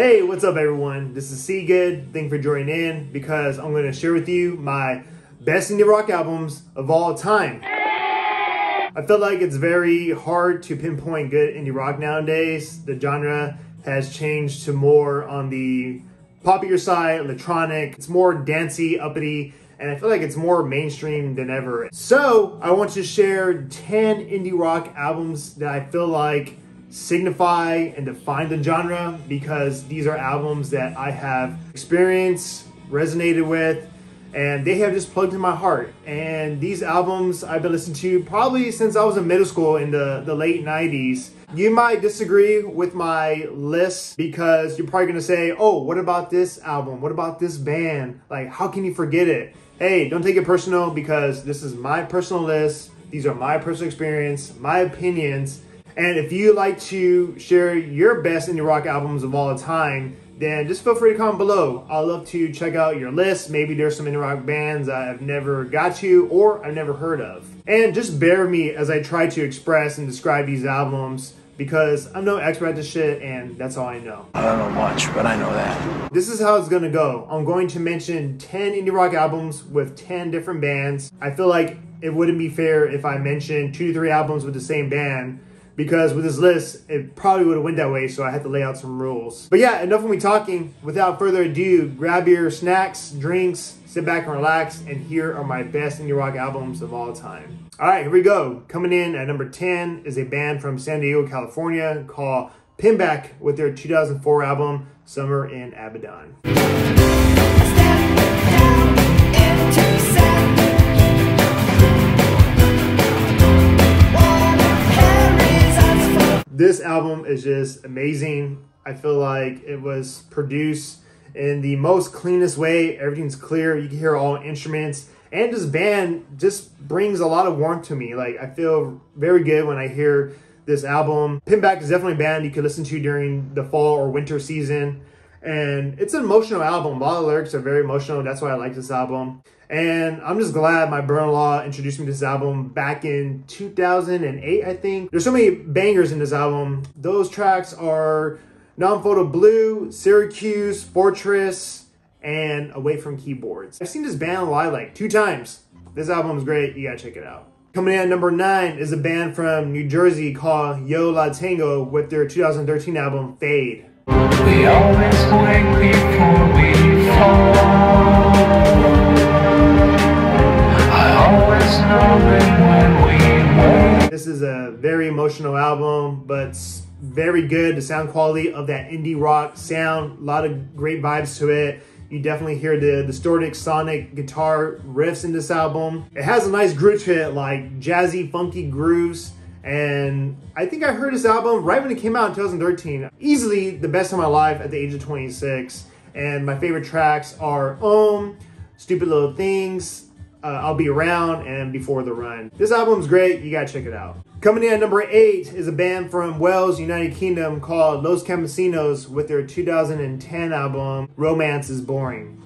Hey, what's up everyone? This is C Good. Thank you for joining in because I'm going to share with you my best indie rock albums of all time. I feel like it's very hard to pinpoint good indie rock nowadays. The genre has changed to more on the poppier side, electronic. It's more dancey, uppity, and I feel like it's more mainstream than ever. So I want to share 10 indie rock albums that I feel like signify and define the genre, because these are albums that I have experienced, resonated with, and they have just plugged in my heart. And these albums I've been listening to probably since I was in middle school in the late 90s. You might disagree with my list because you're probably gonna say, oh, what about this album? What about this band? Like, how can you forget it? Hey, don't take it personal, because this is my personal list. These are my personal experience, my opinions. And if you like to share your best indie rock albums of all time, then just feel free to comment below. I'd love to check out your list. Maybe there's some indie rock bands I've never got to or I've never heard of. And just bear with me as I try to express and describe these albums, because I'm no expert at this shit and that's all I know. I don't know much, but I know that. This is how it's gonna go. I'm going to mention 10 indie rock albums with 10 different bands. I feel like it wouldn't be fair if I mentioned 2 to 3 albums with the same band, because with this list, it probably would have went that way, so I had to lay out some rules. But yeah, enough of me talking. Without further ado, grab your snacks, drinks, sit back and relax, and here are my best indie rock albums of all time. All right, here we go. Coming in at number 10 is a band from San Diego, California called Pinback with their 2004 album, Summer in Abaddon. This album is just amazing. I feel like it was produced in the most cleanest way. Everything's clear. You can hear all instruments. And this band just brings a lot of warmth to me. Like, I feel very good when I hear this album. Pinback is definitely a band you could listen to during the fall or winter season. And it's an emotional album. A lot of the lyrics are very emotional. That's why I like this album. And I'm just glad my brother-in-law introduced me to this album back in 2008, I think. There's so many bangers in this album. Those tracks are Non-Photo Blue, Syracuse, Fortress, and Away from Keyboards. I've seen this band live like 2 times. This album is great. You gotta check it out. Coming in at number 9 is a band from New Jersey called Yo La Tengo with their 2013 album, Fade. We always wake before we fall. This is a very emotional album, but it's very good. The sound quality of that indie rock sound, a lot of great vibes to it. You definitely hear the distorted sonic guitar riffs in this album. It has a nice groove to it, like jazzy, funky grooves. And I think I heard this album right when it came out in 2013. Easily the best of my life at the age of 26. And my favorite tracks are Stupid Little Things, I'll Be Around, and Before the Run. This album's great. You gotta check it out. Coming in at number 8 is a band from Wales, United Kingdom called Los Campesinos with their 2010 album, Romance is Boring.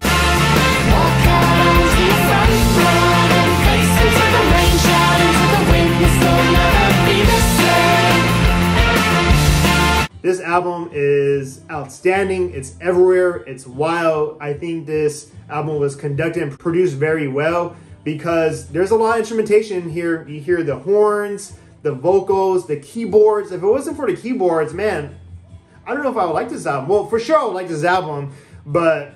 This album is outstanding. It's everywhere. It's wild. I think this album was conducted and produced very well because there's a lot of instrumentation here. You hear the horns, the vocals, the keyboards. If it wasn't for the keyboards, man, I don't know if I would like this album. Well, for sure I would like this album, but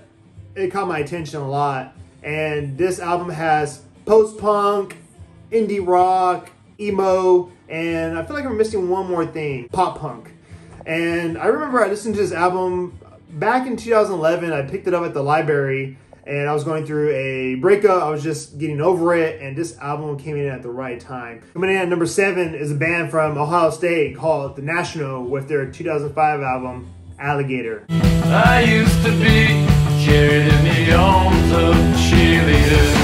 it caught my attention a lot. And this album has post-punk, indie rock, emo, and I feel like I'm missing one more thing, pop-punk. And I remember I listened to this album back in 2011. I picked it up at the library and I was going through a breakup. I was just getting over it, and this album came in at the right time. Coming in at number 7 is a band from Ohio State called The National with their 2005 album, Alligator. I used to be carried in the arms of cheerleaders.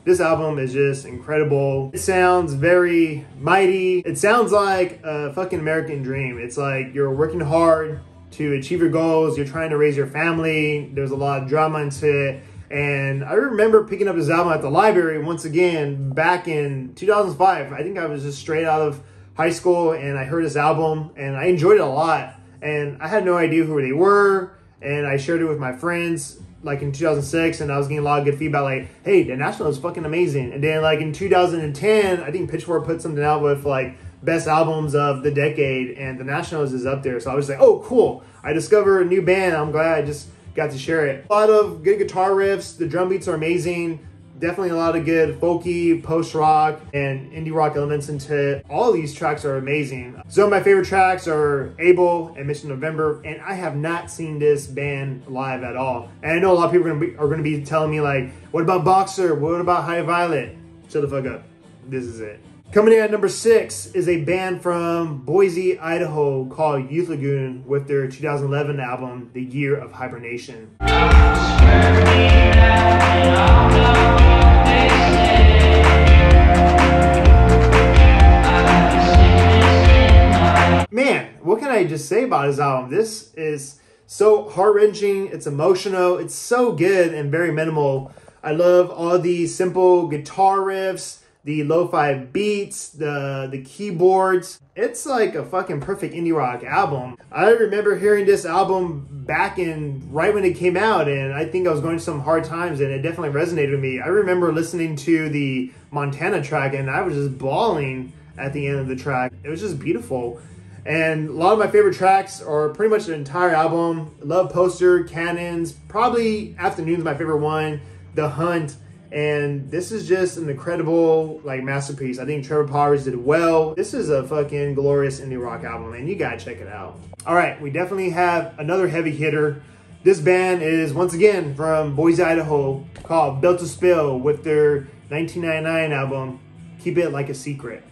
This album is just incredible. It sounds very mighty. It sounds like a fucking American dream. It's like you're working hard to achieve your goals. You're trying to raise your family. There's a lot of drama into it. And I remember picking up this album at the library once again back in 2005. I think I was just straight out of high school, and I heard this album, and I enjoyed it a lot. And I had no idea who they were, and I shared it with my friends like in 2006, and I was getting a lot of good feedback like, hey, The National is fucking amazing. And then like in 2010, I think Pitchfork put something out with like best albums of the decade, and The Nationals is up there. So I was like, oh, cool. I discovered a new band. I'm glad I just got to share it. A lot of good guitar riffs. The drum beats are amazing. Definitely a lot of good folky, post-rock, and indie rock elements into it. All these tracks are amazing. Some of my favorite tracks are Able and Mission November, and I have not seen this band live at all. And I know a lot of people are going to be telling me like, what about Boxer? What about High Violet? Shut the fuck up. This is it. Coming in at number 6 is a band from Boise, Idaho called Youth Lagoon with their 2011 album, The Year of Hibernation. Man, what can I just say about his album? This is so heart-wrenching, it's emotional, it's so good and very minimal. I love all the simple guitar riffs, the lo-fi beats, the keyboards. It's like a fucking perfect indie rock album. I remember hearing this album back in right when it came out, and I think I was going through some hard times, and it definitely resonated with me. I remember listening to the Montana track, and I was just bawling at the end of the track. It was just beautiful. And a lot of my favorite tracks are pretty much the entire album. Love Poster, Cannons, probably Afternoon's my favorite one, The Hunt. And this is just an incredible like masterpiece. I think Trevor Powers did well. This is a fucking glorious indie rock album, and you gotta check it out. All right, we definitely have another heavy hitter. This band is once again from Boise, Idaho, called Built to Spill with their 1999 album, Keep It Like a Secret.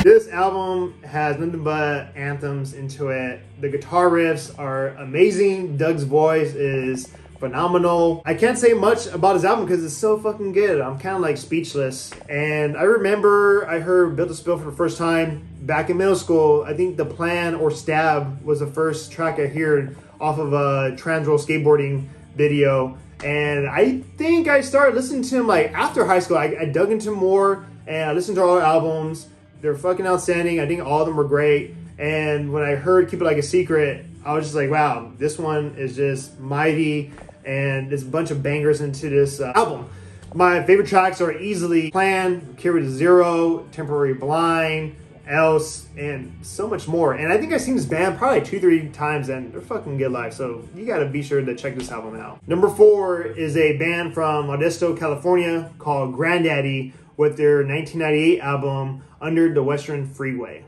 This album has nothing but anthems into it. The guitar riffs are amazing. Doug's voice is phenomenal. I can't say much about his album because it's so fucking good. I'm kind of like speechless. And I remember I heard Built to Spill for the first time back in middle school. I think The Plan or Stab was the first track I heard off of a Transworld skateboarding video. And I think I started listening to him like after high school. I dug into him more and I listened to all the albums. They're fucking outstanding. I think all of them were great. And when I heard Keep It Like a Secret, I was just like, wow, this one is just mighty. And there's a bunch of bangers into this album. My favorite tracks are easily Plan, Carry to Zero, Temporary Blind, Else, and so much more. And I think I've seen this band probably 2-3 times, and they're fucking good live. So you gotta be sure to check this album out. Number 4 is a band from Modesto, California called Granddaddy with their 1998 album, Under the Western Freeway.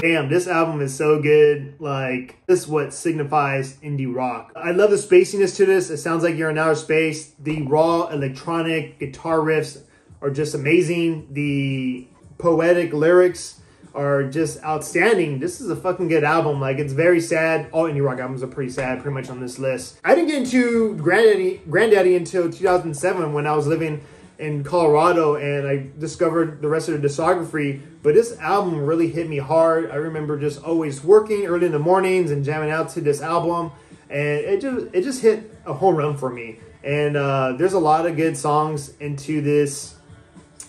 Damn, this album is so good. Like, this is what signifies indie rock. I love the spaciness to this. It sounds like you're in outer space. The raw electronic guitar riffs are just amazing. The poetic lyrics are just outstanding. This is a fucking good album. Like, it's very sad. All indie rock albums are pretty sad, pretty much on this list. I didn't get into Granddaddy until 2007 when I was living in Colorado and I discovered the rest of the discography. But this album really hit me hard. I remember just always working early in the mornings and jamming out to this album, and it just hit a home run for me. And there's a lot of good songs into this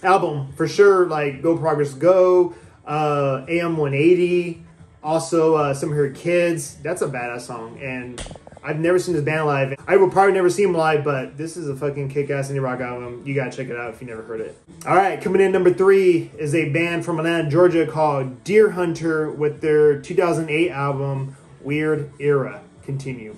album for sure, like Go Progress Go, AM 180, also Some of Her Kids. That's a badass song, and I've never seen this band live. I will probably never see them live, but this is a fucking kick-ass indie rock album. You gotta check it out if you never heard it. All right, coming in number 3 is a band from Atlanta, Georgia called Deerhunter with their 2008 album, Weird Era. Continue.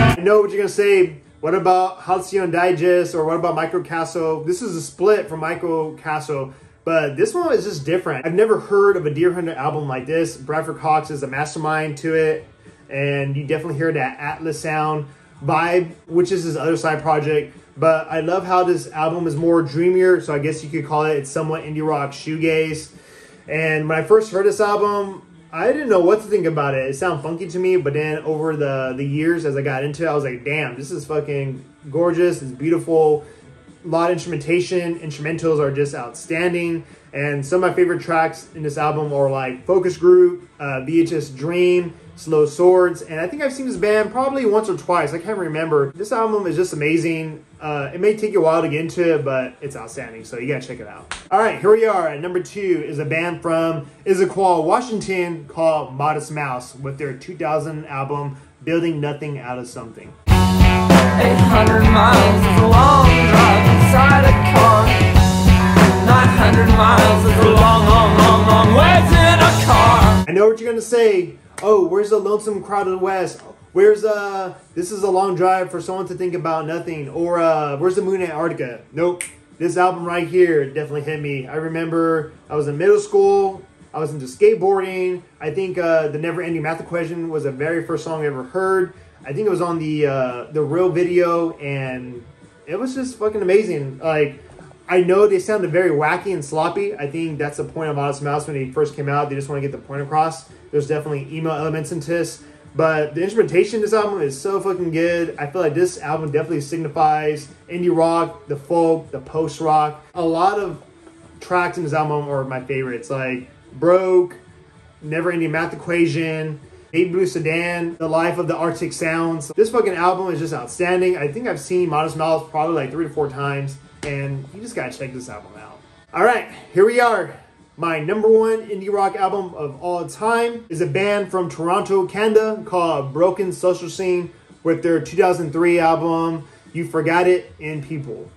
I know what you're gonna say. What about Halcyon Digest, or what about Micro Castle? This is a split from Micro Castle, but this one is just different. I've never heard of a Deerhunter album like this. Bradford Cox is a mastermind to it, and you definitely hear that Atlas sound vibe, which is his other side project. But I love how this album is more dreamier, so I guess you could call it, it's somewhat indie rock shoegaze. And when I first heard this album, I didn't know what to think about it. It sounded funky to me, but then over the years as I got into it, I was like, damn, this is fucking gorgeous. It's beautiful. A lot of instrumentation. Instrumentals are just outstanding. And some of my favorite tracks in this album are like Focus Group, VHS Dream, Slow Swords, and I think I've seen this band probably once or twice. I can't remember. This album is just amazing. It may take you a while to get into it, but it's outstanding, so you gotta check it out. All right, here we are at number 2 is a band from Issaquah, Washington called Modest Mouse with their 2000 album, Building Nothing Out of Something. 800 miles is a long drive inside a car. 900 miles is a long, long, long, long ways in a car. I know what you're gonna say. Oh, where's the lonesome crowd of the West? Where's this is a long drive for someone to think about nothing? Or where's the moon in Antarctica? Nope. This album right here definitely hit me. I remember I was in middle school. I was into skateboarding. I think the Never Ending Math Equation was the very first song I ever heard. I think it was on the real video, and it was just fucking amazing. Like, I know they sounded very wacky and sloppy. I think that's the point of Modest Mouse when they first came out. They just want to get the point across. There's definitely emo elements into this. But the instrumentation in this album is so fucking good. I feel like this album definitely signifies indie rock, the folk, the post-rock. A lot of tracks in this album are my favorites. Like Broke, Never Ending Math Equation, Baby Blue Sedan, The Life of the Arctic Sounds. This fucking album is just outstanding. I think I've seen Modest Mouse probably like 3 to 4 times. And you just gotta check this album out. All right, here we are. My number 1 indie rock album of all time is a band from Toronto, Canada called Broken Social Scene with their 2003 album, You Forgot It in People.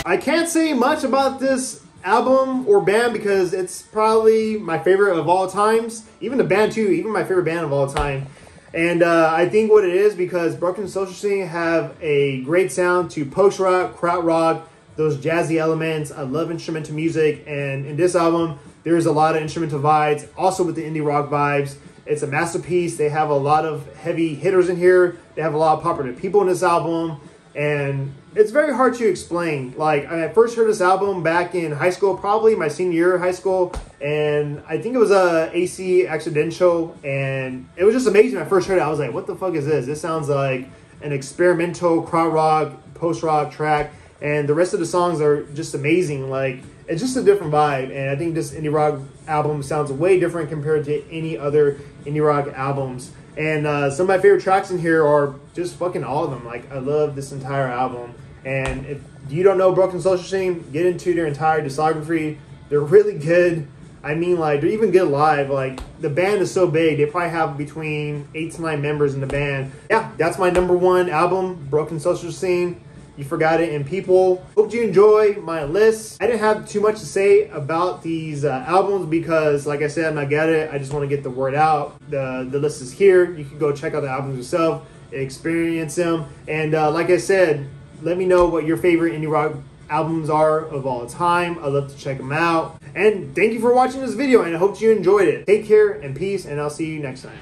I can't say much about this album or band because it's probably my favorite of all times. Even the band too, even my favorite band of all time. And I think what it is because Broken Social Scene have a great sound to post-rock, krautrock, those jazzy elements. I love instrumental music, and in this album there's a lot of instrumental vibes, also with the indie rock vibes. It's a masterpiece. They have a lot of heavy hitters in here. They have a lot of popular people in this album, and it's very hard to explain. Like, I first heard this album back in high school, probably my senior year of high school, and I think it was a AC Accidental, and it was just amazing. When I first heard it, I was like, what the fuck is this? This sounds like an experimental krautrock, post-rock track, and the rest of the songs are just amazing. Like, it's just a different vibe, and I think this indie rock album sounds way different compared to any other indie rock albums. And some of my favorite tracks in here are just fucking all of them. Like, I love this entire album. And if you don't know Broken Social Scene, get into their entire discography. They're really good. I mean, like, they're even good live. Like, the band is so big. They probably have between 8 to 9 members in the band. Yeah, that's my number 1 album, Broken Social Scene. You Forgot It in People. Hope you enjoy my list. I didn't have too much to say about these albums because, like I said, I'm not good at it. I just want to get the word out. The list is here. You can go check out the albums yourself, experience them. And like I said, let me know what your favorite indie rock albums are of all time. I'd love to check them out. And thank you for watching this video, and I hope you enjoyed it. Take care and peace, and I'll see you next time.